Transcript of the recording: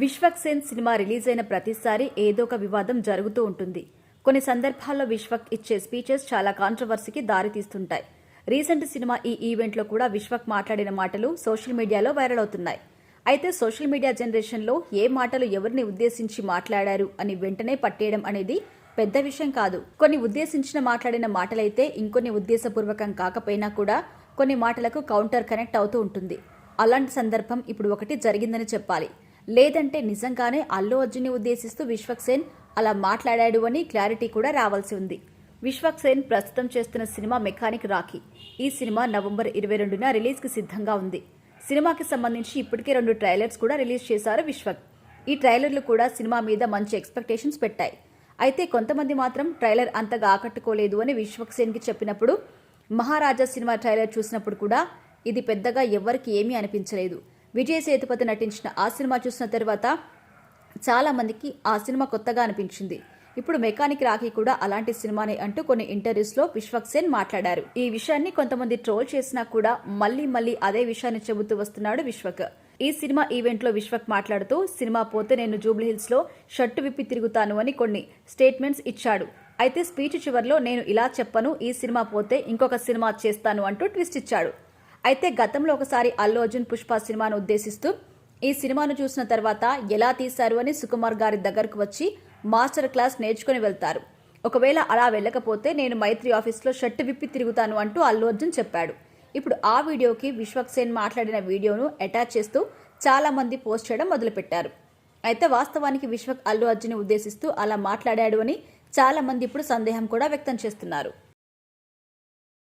Vishwak Sen cinema release అయిన ప్రతిసారి ఏదో ఒక వివాదం జరుగుతూ ఉంటుంది. కొన్ని సందర్భాల్లో విశ్వక్ ఇచ్చే స్పీచెస్ చాలా కాంట్రవర్సీకి దారితీస్తుంటాయి. రీసెంట్ సినిమా ఈ ఈవెంట్లో కూడా విశ్వక్ మాట్లాడిన మాటలు సోషల్ మీడియాలో వైరల్ అవుతున్నాయి. అయితే సోషల్ మీడియా జనరేషన్లో ఏ మాటలు ఎవరిని ఉద్దేశించి మాట్లాడారు అని వెంటనే పట్టేయడం అనేది పెద్ద విషయం కాదు. కొన్ని ఉద్దేశించిన మాట్లాడిన మాటలైతే ఇంకొన్ని ఉద్దేశపూర్వకం కాకపోయినా కూడా కొన్ని మాటలకు కౌంటర్ కనెక్ట్ అవుతూ ఉంటుంది. అలాంటి సందర్భం ఇప్పుడు ఒకటి జరిగిందని చెప్పాలి. లేదంటే నిజంగానే అల్లు అర్జున్ని ఉద్దేశిస్తూ విశ్వక్ సేన్ అలా మాట్లాడాడు అని క్లారిటీ కూడా రావాల్సి ఉంది. విశ్వక్ సేన్ ప్రస్తుతం చేస్తున్న సినిమా మెకానిక్ రాఖీ. ఈ సినిమా నవంబర్ 22న రిలీజ్కి సిద్ధంగా ఉంది. సినిమాకి సంబంధించి ఇప్పటికే 2 ట్రైలర్స్ కూడా రిలీజ్ చేశారు విశ్వక్. ఈ ట్రైలర్లు కూడా సినిమా మీద మంచి ఎక్స్పెక్టేషన్స్ పెట్టాయి. అయితే కొంతమంది మాత్రం ట్రైలర్ అంతగా ఆకట్టుకోలేదు అని విశ్వక్ సేన్కి చెప్పినప్పుడు, మహారాజా సినిమా ట్రైలర్ చూసినప్పుడు కూడా ఇది పెద్దగా ఎవ్వరికి ఏమీ అనిపించలేదు. విజయ్ సేతుపతి నటించిన ఆ సినిమా చూసిన తర్వాత చాలా మందికి ఆ సినిమా కొత్తగా అనిపించింది. ఇప్పుడు మెకానిక్ రాఖీ కూడా అలాంటి సినిమానే అంటూ కొన్ని ఇంటర్వ్యూస్లో విశ్వక్ సేన్ మాట్లాడారు. ఈ విషయాన్ని కొంతమంది ట్రోల్ చేసినా కూడా మళ్లీ అదే విషయాన్ని చెబుతూ వస్తున్నాడు విశ్వక్. ఈ సినిమా ఈవెంట్లో విశ్వక్ మాట్లాడుతూ, సినిమా పోతే నేను జూబ్లీహిల్స్ లో షర్టు విప్పి తిరుగుతాను అని కొన్ని స్టేట్మెంట్స్ ఇచ్చాడు. అయితే స్పీచ్ చివర్లో నేను ఇలా చెప్పను, ఈ సినిమా పోతే ఇంకొక సినిమా చేస్తాను అంటూ ట్విస్ట్ ఇచ్చాడు. అయితే గతంలో ఒకసారి అల్లు అర్జున్ పుష్ప సినిమాను ఉద్దేశిస్తూ, ఈ సినిమాను చూసిన తర్వాత ఎలా తీశారు అని సుకుమార్ గారి దగ్గరకు వచ్చి మాస్టర్ క్లాస్ నేర్చుకుని వెళ్తారు. ఒకవేళ అలా వెళ్ళకపోతే నేను మైత్రి ఆఫీస్లో షర్టు విప్పి తిరుగుతాను అంటూ అల్లు అర్జున్ చెప్పాడు. ఇప్పుడు ఆ వీడియోకి విశ్వక్ సేన్ మాట్లాడిన వీడియోను అటాచ్ చేస్తూ చాలా మంది పోస్ట్ చేయడం మొదలుపెట్టారు. అయితే వాస్తవానికి విశ్వక్ అల్లు అర్జున్ ఉద్దేశిస్తూ అలా మాట్లాడాడు అని చాలా మంది ఇప్పుడు సందేహం కూడా వ్యక్తం చేస్తున్నారు.